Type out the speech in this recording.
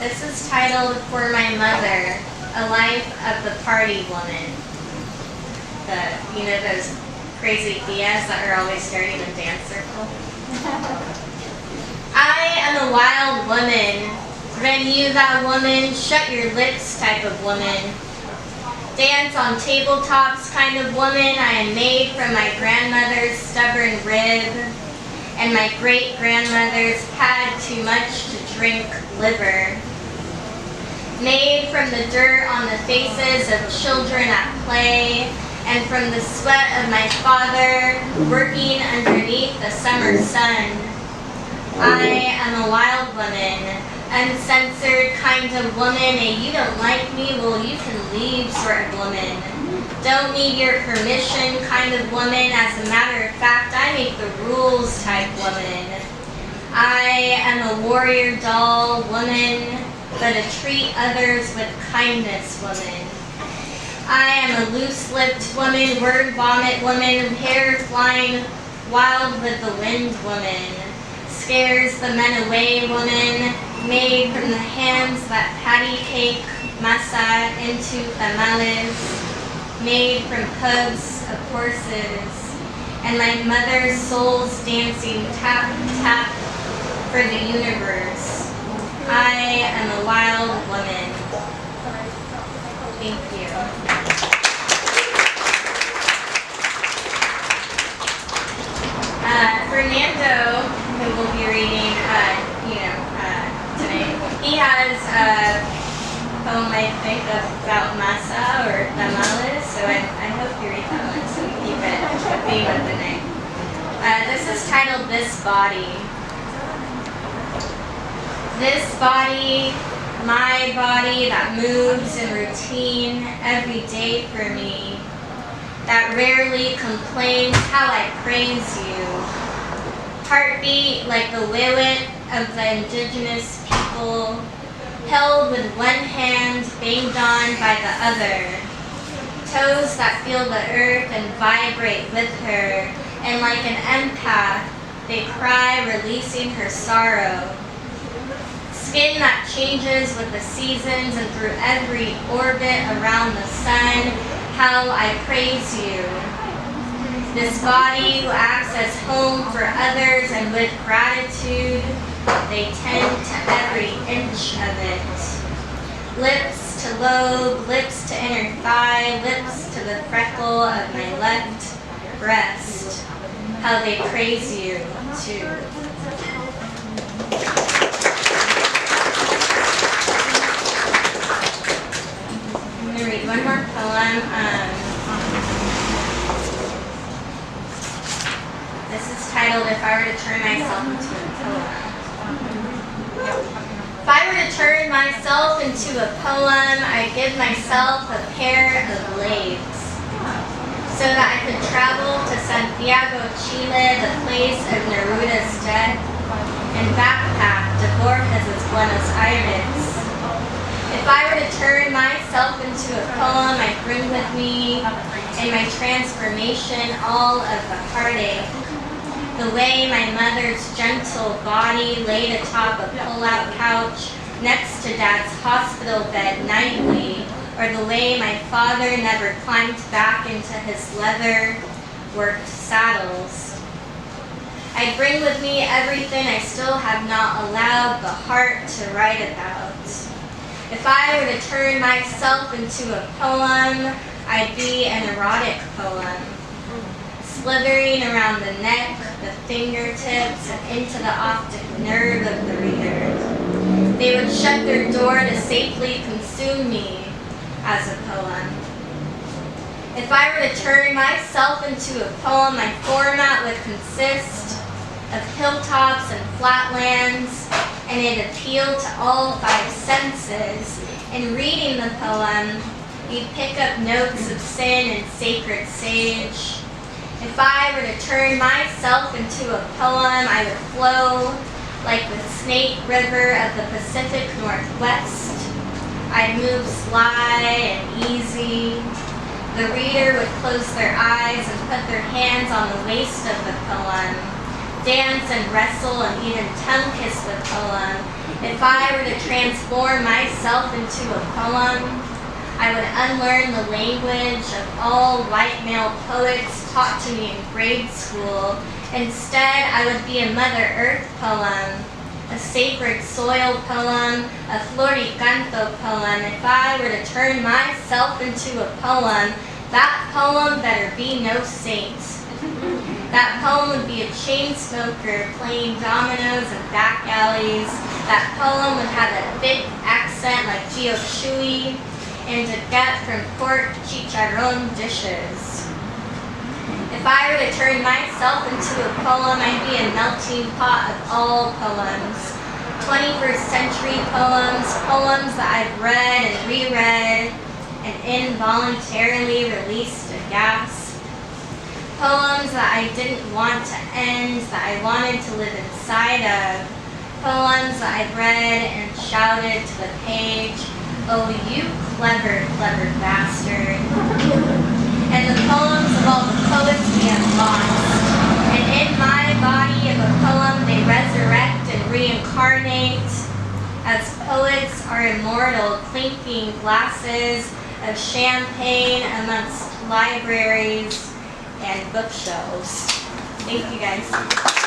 This is titled For My Mother, A Life of the Party Woman. You know those crazy tias that are always starting a dance circle? I am a wild woman. Ren you that woman, shut your lips type of woman. Dance on tabletops kind of woman. I am made from my grandmother's stubborn rib, and my great-grandmother's had too much to drink liver. Made from the dirt on the faces of children at play, and from the sweat of my father working underneath the summer sun. I am a wild woman, uncensored kind of woman, a you don't like me, well you can leave sort of woman. Don't need your permission kind of woman, as a matter of fact I make the rules type woman. I am a warrior doll woman, but a treat others with kindness woman. I am a loose-lipped woman, word vomit woman, hair flying wild with the wind woman. Scares the men away woman, made from the hands that patty cake masa into tamales, made from hooves of horses, and my mother's soul's dancing tap, tap for the universe. I am a wild woman. Thank you. Fernando, who will be reading, tonight, he has a poem, I think, about masa or tamales, so I hope you read that one, so we keep it a theme of the night. This is titled This Body. This body, my body that moves in routine every day for me, that rarely complains how I praise you. Heartbeat like the vuelve of the indigenous people, held with one hand, banged on by the other. Toes that feel the earth and vibrate with her, and like an empath, they cry, releasing her sorrow. Skin that changes with the seasons and through every orbit around the sun, how I praise you. This body who acts as home for others, and with gratitude, they tend to every inch of it. Lips to lobe, lips to inner thigh, lips to the freckle of my left breast, how they praise you too. I'm going to read one more poem. This is titled If I Were to Turn Myself into a Poem. If I were to turn myself into a poem, I'd give myself a pair of legs so that I could travel to Santiago, Chile, the place of Neruda's death, and backpack to Borges' Buenos Aires. If I were to turn myself into a poem, I'd bring with me in my transformation all of the heartache. The way my mother's gentle body laid atop a pull-out couch next to Dad's hospital bed nightly, or the way my father never climbed back into his leather-worked saddles. I'd bring with me everything I still have not allowed the heart to write about. If I were to turn myself into a poem, I'd be an erotic poem, slithering around the neck, the fingertips, and into the optic nerve of the reader. They would shut their door to safely consume me as a poem. If I were to turn myself into a poem, my format would consist of hilltops and flatlands, and it appealed to all 5 senses. In reading the poem, you'd pick up notes of sin and sacred sage. If I were to turn myself into a poem, I would flow like the Snake River of the Pacific Northwest. I'd move sly and easy. The reader would close their eyes and put their hands on the waist of the poem, dance and wrestle and even tongue kiss the poem, If I were to transform myself into a poem, I would unlearn the language of all white male poets taught to me in grade school. Instead, I would be a Mother Earth poem, a sacred soil poem, a floricanto poem. If I were to turn myself into a poem, that poem better be no saint. That poem would be a chain smoker playing dominoes in back alleys. That poem would have a thick accent like Gio Shui and a gut from pork chicharron dishes. If I were to turn myself into a poem, I'd be a melting pot of all poems. 21st century poems, poems that I've read and reread and involuntarily released a gasp. Poems that I didn't want to end, that I wanted to live inside of. Poems that I've read and shouted to the page, "Oh, you clever, clever bastard." And the poems of all the poets we have lost. And in my body of a poem, they resurrect and reincarnate as poets are immortal, clinking glasses of champagne amongst libraries and bookshelves. Thank you guys.